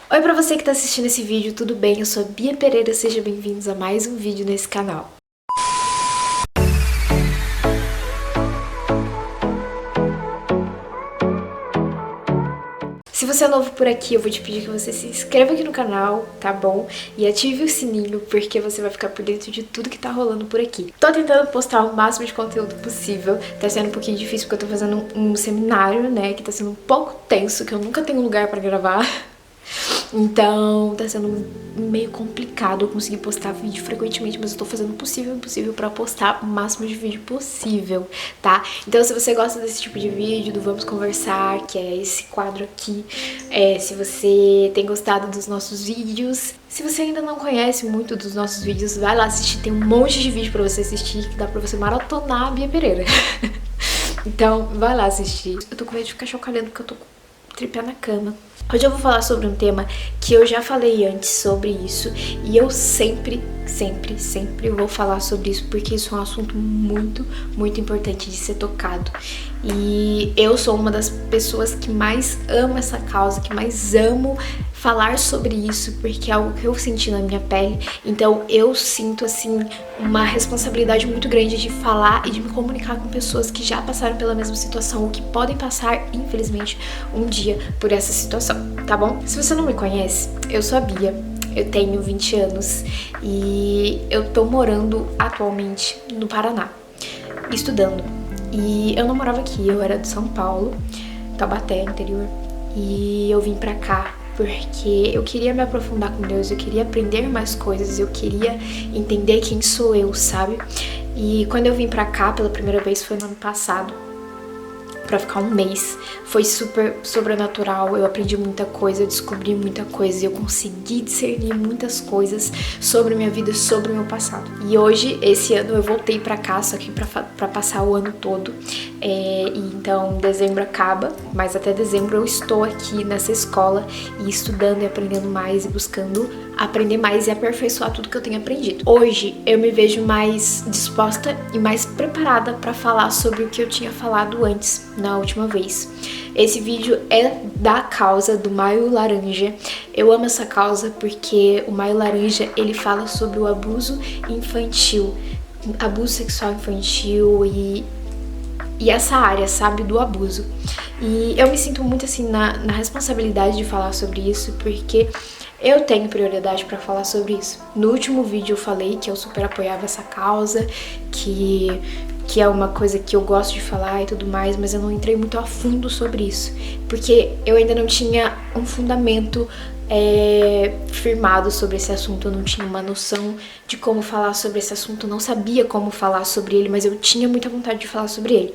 Oi pra você que tá assistindo esse vídeo, tudo bem? Eu sou a Bia Pereira, sejam bem-vindos a mais um vídeo nesse canal. Se você é novo por aqui, eu vou te pedir que você se inscreva aqui no canal, tá bom? E ative o sininho, porque você vai ficar por dentro de tudo que tá rolando por aqui. Tô tentando postar o máximo de conteúdo possível, tá sendo um pouquinho difícil porque eu tô fazendo um seminário, né, que tá sendo um pouco tenso, que eu nunca tenho lugar pra gravar. Então tá sendo meio complicado eu conseguir postar vídeo frequentemente, mas eu tô fazendo o possível e impossível pra postar o máximo de vídeo possível, tá? Então se você gosta desse tipo de vídeo, do Vamos Conversar, que é esse quadro aqui, se você tem gostado dos nossos vídeos, se você ainda não conhece muito dos nossos vídeos, vai lá assistir, tem um monte de vídeo pra você assistir, que dá pra você maratonar a Bia Pereira. Então vai lá assistir. Eu tô com medo de ficar chocalhando porque eu tô com o tripé na cama. Hoje eu vou falar sobre um tema que eu já falei antes sobre isso e eu sempre vou falar sobre isso porque isso é um assunto muito importante de ser tocado. E eu sou uma das pessoas que mais amo essa causa, que mais amo falar sobre isso, porque é algo que eu senti na minha pele. Então eu sinto assim uma responsabilidade muito grande de falar e de me comunicar com pessoas que já passaram pela mesma situação ou que podem passar, infelizmente, um dia por essa situação, tá bom? Se você não me conhece, eu sou a Bia, eu tenho 20 anos e eu tô morando atualmente no Paraná, estudando. E eu não morava aqui, eu era de São Paulo, Taubaté, interior, e eu vim pra cá porque eu queria me aprofundar com Deus, eu queria aprender mais coisas, eu queria entender quem sou eu, sabe? E quando eu vim pra cá pela primeira vez foi no ano passado, pra ficar um mês, foi super sobrenatural, eu aprendi muita coisa, eu descobri muita coisa, eu consegui discernir muitas coisas sobre minha vida, sobre o meu passado. E hoje, esse ano, eu voltei pra cá, só que pra passar o ano todo, e então dezembro acaba, mas até dezembro eu estou aqui nessa escola e estudando e aprendendo mais e buscando aprender mais e aperfeiçoar tudo que eu tenho aprendido. Hoje eu me vejo mais disposta e mais preparada para falar sobre o que eu tinha falado antes, na última vez. Esse vídeo é da causa do Maio Laranja. Eu amo essa causa porque o Maio Laranja, ele fala sobre o abuso infantil, abuso sexual infantil e essa área, sabe, do abuso. E eu me sinto muito assim na responsabilidade de falar sobre isso, porque eu tenho prioridade pra falar sobre isso. No último vídeo eu falei que eu super apoiava essa causa, que é uma coisa que eu gosto de falar e tudo mais, mas eu não entrei muito a fundo sobre isso, porque eu ainda não tinha um fundamento firmado sobre esse assunto, eu não tinha uma noção de como falar sobre esse assunto, eu não sabia como falar sobre ele, mas eu tinha muita vontade de falar sobre ele.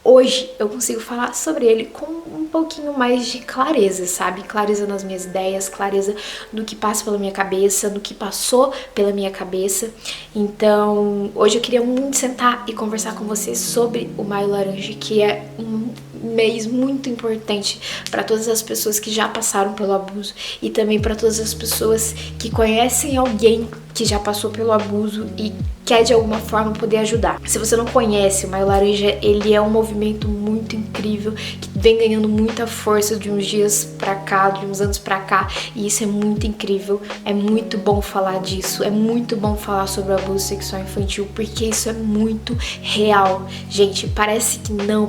Hoje eu consigo falar sobre ele com um pouquinho mais de clareza, sabe? Clareza nas minhas ideias, clareza no que passa pela minha cabeça, no que passou pela minha cabeça. Então, hoje eu queria muito sentar e conversar com você sobre o Maio Laranja, que é um mês muito importante para todas as pessoas que já passaram pelo abuso e também para todas as pessoas que conhecem alguém que já passou pelo abuso e quer de alguma forma poder ajudar. Se você não conhece, o Maio Laranja, ele é um movimento muito incrível que vem ganhando muita força de uns dias pra cá, de uns anos pra cá, e isso é muito incrível. É muito bom falar disso, é muito bom falar sobre o abuso sexual infantil, porque isso é muito real. Gente, parece que não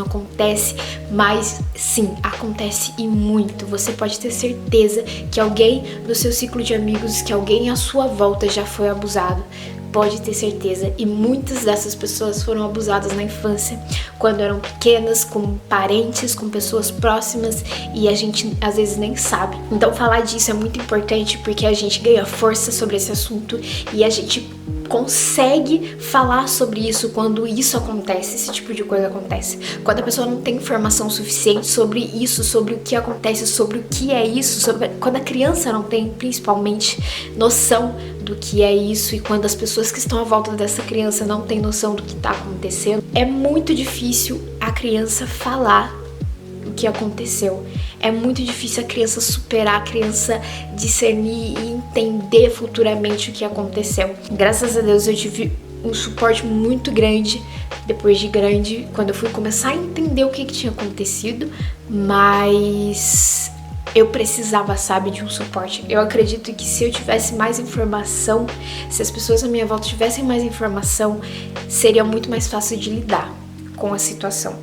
acontece, mas sim, acontece e muito. Você pode ter certeza que alguém do seu ciclo de amigos, que alguém à sua volta já foi abusado. Pode ter certeza, e muitas dessas pessoas foram abusadas na infância, quando eram pequenas, com parentes, com pessoas próximas, e a gente às vezes nem sabe. Então falar disso é muito importante porque a gente ganha força sobre esse assunto e a gente consegue falar sobre isso quando isso acontece, esse tipo de coisa acontece. Quando a pessoa não tem informação suficiente sobre isso, sobre o que acontece, sobre o que é isso, quando a criança não tem, principalmente, noção do que é isso, e quando as pessoas que estão à volta dessa criança não têm noção do que está acontecendo, é muito difícil a criança falar o que aconteceu. É muito difícil a criança superar, a criança discernir e entender futuramente o que aconteceu. Graças a Deus eu tive um suporte muito grande depois de grande, quando eu fui começar a entender o que tinha acontecido, mas eu precisava, sabe, de um suporte. Eu acredito que se eu tivesse mais informação, se as pessoas à minha volta tivessem mais informação, seria muito mais fácil de lidar com a situação.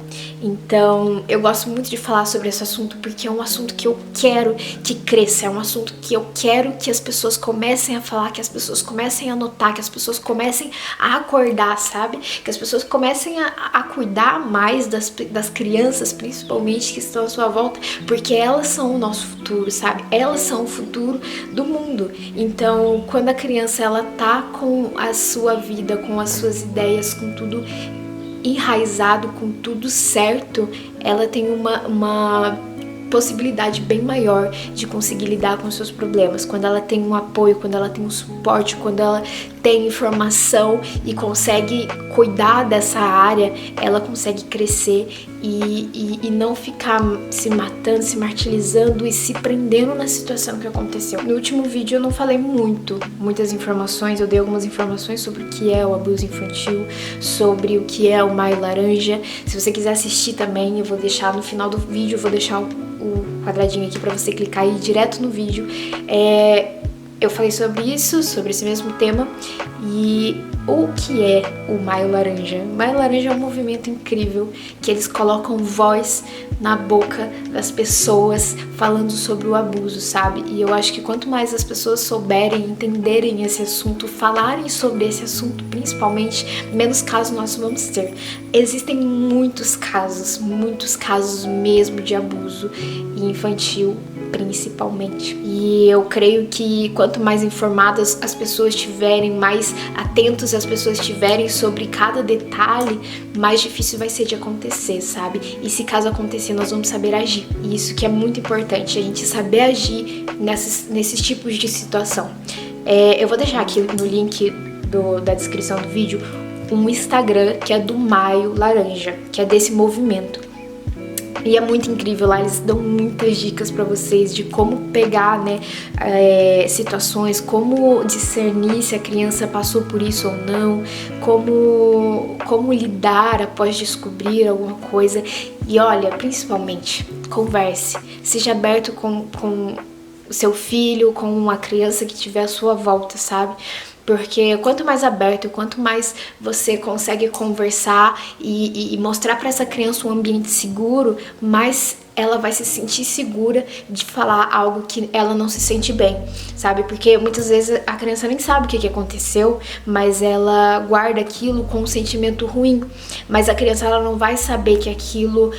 Então, eu gosto muito de falar sobre esse assunto porque é um assunto que eu quero que cresça, é um assunto que eu quero que as pessoas comecem a falar, que as pessoas comecem a notar, que as pessoas comecem a acordar, sabe? Que as pessoas comecem a cuidar mais das crianças, principalmente, que estão à sua volta, porque elas são o nosso futuro, sabe? Elas são o futuro do mundo. Então, quando a criança, ela tá com a sua vida, com as suas ideias, com tudo enraizado, com tudo certo, ela tem uma possibilidade bem maior de conseguir lidar com os seus problemas. Quando ela tem um apoio, quando ela tem um suporte, quando ela tem informação e consegue cuidar dessa área, ela consegue crescer e não ficar se matando, se martirizando e se prendendo na situação que aconteceu. No último vídeo eu não falei muitas informações, eu dei algumas informações sobre o que é o abuso infantil, sobre o que é o Maio Laranja. Se você quiser assistir também, eu vou deixar no final do vídeo, eu vou deixar o quadradinho aqui pra você clicar e ir direto no vídeo. Eu falei sobre isso, sobre esse mesmo tema. E o que é o Maio Laranja? O Maio Laranja é um movimento incrível que eles colocam voz na boca das pessoas falando sobre o abuso, sabe? E eu acho que quanto mais as pessoas souberem, entenderem esse assunto, falarem sobre esse assunto principalmente, menos casos nós vamos ter. Existem muitos casos mesmo de abuso infantil, principalmente. E eu creio que quanto mais informadas as pessoas estiverem, mais atentos as pessoas estiverem sobre cada detalhe, mais difícil vai ser de acontecer, sabe? E se caso acontecer, nós vamos saber agir. E isso que é muito importante, a gente saber agir nesses tipos de situação. Eu vou deixar aqui no link da descrição do vídeo um Instagram que é do Maio Laranja, que é desse movimento. E é muito incrível, lá eles dão muitas dicas pra vocês de como pegar, né, situações, como discernir se a criança passou por isso ou não, como lidar após descobrir alguma coisa. E olha, principalmente, converse, seja aberto com o seu filho, com uma criança que tiver à sua volta, sabe? Porque quanto mais aberto, quanto mais você consegue conversar e mostrar para essa criança um ambiente seguro, mais ela vai se sentir segura de falar algo que ela não se sente bem, sabe? Porque muitas vezes a criança nem sabe o que aconteceu, mas ela guarda aquilo com um sentimento ruim. Mas a criança, ela não vai saber que aquilo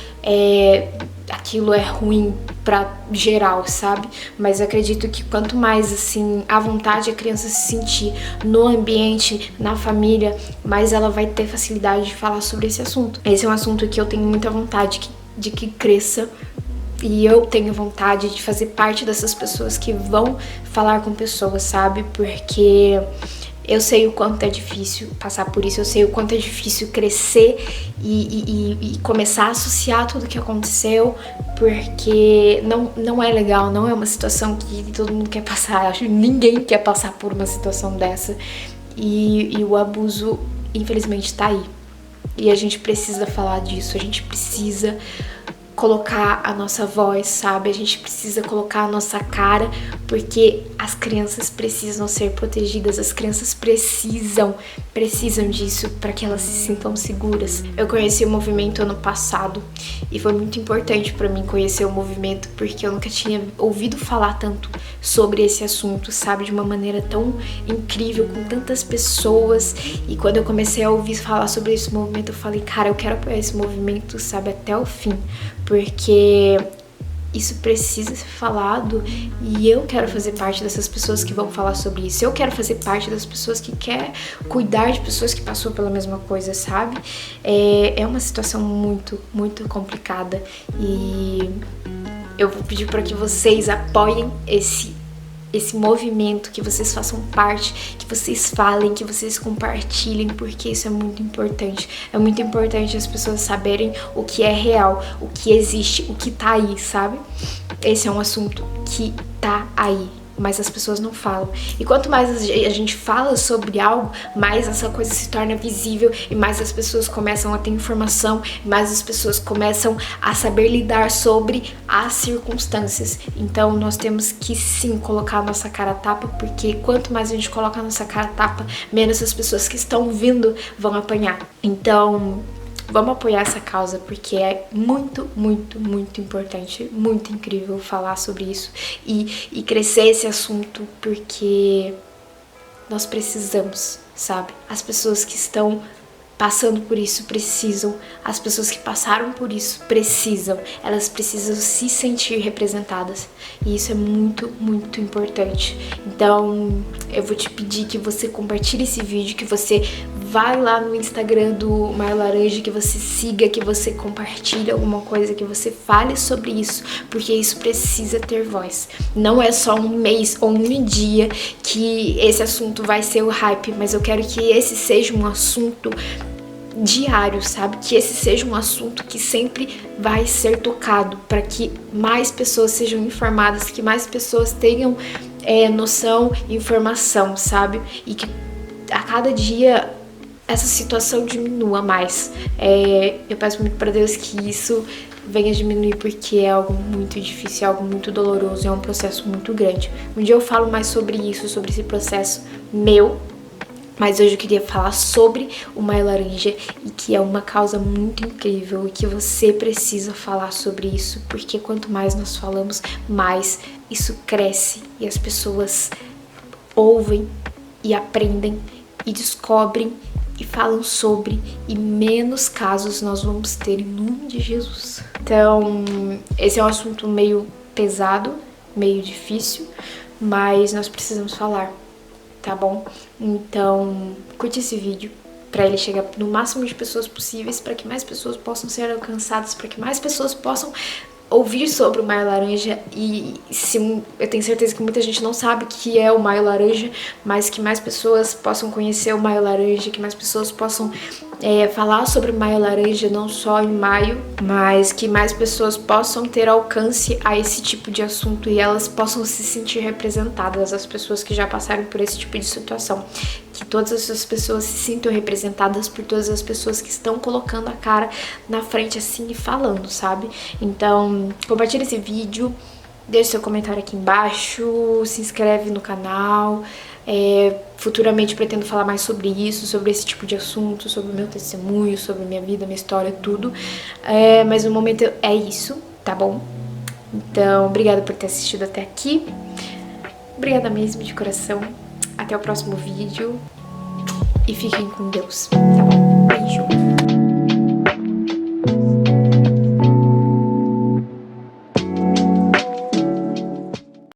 é ruim pra geral, sabe? Mas eu acredito que quanto mais, assim, à vontade a criança se sentir no ambiente, na família, mais ela vai ter facilidade de falar sobre esse assunto. Esse é um assunto que eu tenho muita vontade de que cresça. E eu tenho vontade de fazer parte dessas pessoas que vão falar com pessoas, sabe? Porque eu sei o quanto é difícil passar por isso, eu sei o quanto é difícil crescer e começar a associar tudo que aconteceu, porque não é legal, não é uma situação que todo mundo quer passar. Acho que ninguém quer passar por uma situação dessa. E o abuso, infelizmente, tá aí. E a gente precisa falar disso, a gente precisa colocar a nossa voz, sabe? A gente precisa colocar a nossa cara, porque as crianças precisam ser protegidas, as crianças precisam disso para que elas se sintam seguras. Eu conheci o movimento ano passado e foi muito importante para mim conhecer o movimento, porque eu nunca tinha ouvido falar tanto sobre esse assunto, sabe? De uma maneira tão incrível, com tantas pessoas. E quando eu comecei a ouvir falar sobre esse movimento, eu falei, cara, eu quero apoiar esse movimento, sabe, até o fim, porque isso precisa ser falado e eu quero fazer parte dessas pessoas que vão falar sobre isso. Eu quero fazer parte das pessoas que querem cuidar de pessoas que passou pela mesma coisa, sabe? É uma situação muito, muito complicada e eu vou pedir para que vocês apoiem esse movimento, que vocês façam parte, que vocês falem, que vocês compartilhem, porque isso é muito importante. É muito importante as pessoas saberem o que é real, o que existe, o que tá aí, sabe? Esse é um assunto que tá aí. mas as pessoas não falam. E quanto mais a gente fala sobre algo, mais essa coisa se torna visível e mais as pessoas começam a ter informação, mais as pessoas começam a saber lidar sobre as circunstâncias. Então nós temos que sim colocar a nossa cara a tapa, porque quanto mais a gente coloca a nossa cara a tapa, menos as pessoas que estão vindo vão apanhar. Então vamos apoiar essa causa, porque é muito, muito, muito importante, muito incrível falar sobre isso e crescer esse assunto, porque nós precisamos, sabe? As pessoas que estão passando por isso precisam, as pessoas que passaram por isso precisam, elas precisam se sentir representadas, e isso é muito, muito importante. Então eu vou te pedir que você compartilhe esse vídeo, que você vai lá no Instagram do Maio Laranja, que você siga, que você compartilhe alguma coisa, que você fale sobre isso, porque isso precisa ter voz. Não é só um mês ou um dia que esse assunto vai ser o hype, mas eu quero que esse seja um assunto diário, sabe? Que esse seja um assunto que sempre vai ser tocado, para que mais pessoas sejam informadas, que mais pessoas tenham noção e informação, sabe? E que a cada dia essa situação diminua mais. Eu peço muito para Deus que isso venha diminuir, porque é algo muito difícil, é algo muito doloroso, é um processo muito grande. Um dia eu falo mais sobre isso, sobre esse processo meu, mas hoje eu queria falar sobre o Maio Laranja, e que é uma causa muito incrível e que você precisa falar sobre isso, porque quanto mais nós falamos, mais isso cresce e as pessoas ouvem e aprendem e descobrem e falam sobre, e menos casos nós vamos ter em nome de Jesus. Então, esse é um assunto meio pesado, meio difícil, mas nós precisamos falar, tá bom? Então, curte esse vídeo para ele chegar no máximo de pessoas possíveis, para que mais pessoas possam ser alcançadas, para que mais pessoas possam ouvir sobre o Maio Laranja. E eu tenho certeza que muita gente não sabe o que é o Maio Laranja, mas que mais pessoas possam conhecer o Maio Laranja, que mais pessoas possam falar sobre o Maio Laranja, não só em maio, mas que mais pessoas possam ter alcance a esse tipo de assunto e elas possam se sentir representadas, as pessoas que já passaram por esse tipo de situação. Que todas essas pessoas se sintam representadas por todas as pessoas que estão colocando a cara na frente assim e falando, sabe? Então, compartilha esse vídeo, deixa seu comentário aqui embaixo, se inscreve no canal. Futuramente pretendo falar mais sobre isso, sobre esse tipo de assunto, sobre o meu testemunho, sobre a minha vida, minha história, tudo. Mas no momento é isso, tá bom? Então, obrigada por ter assistido até aqui. Obrigada mesmo, de coração. Até o próximo vídeo. E fiquem com Deus, tá bom? Beijo.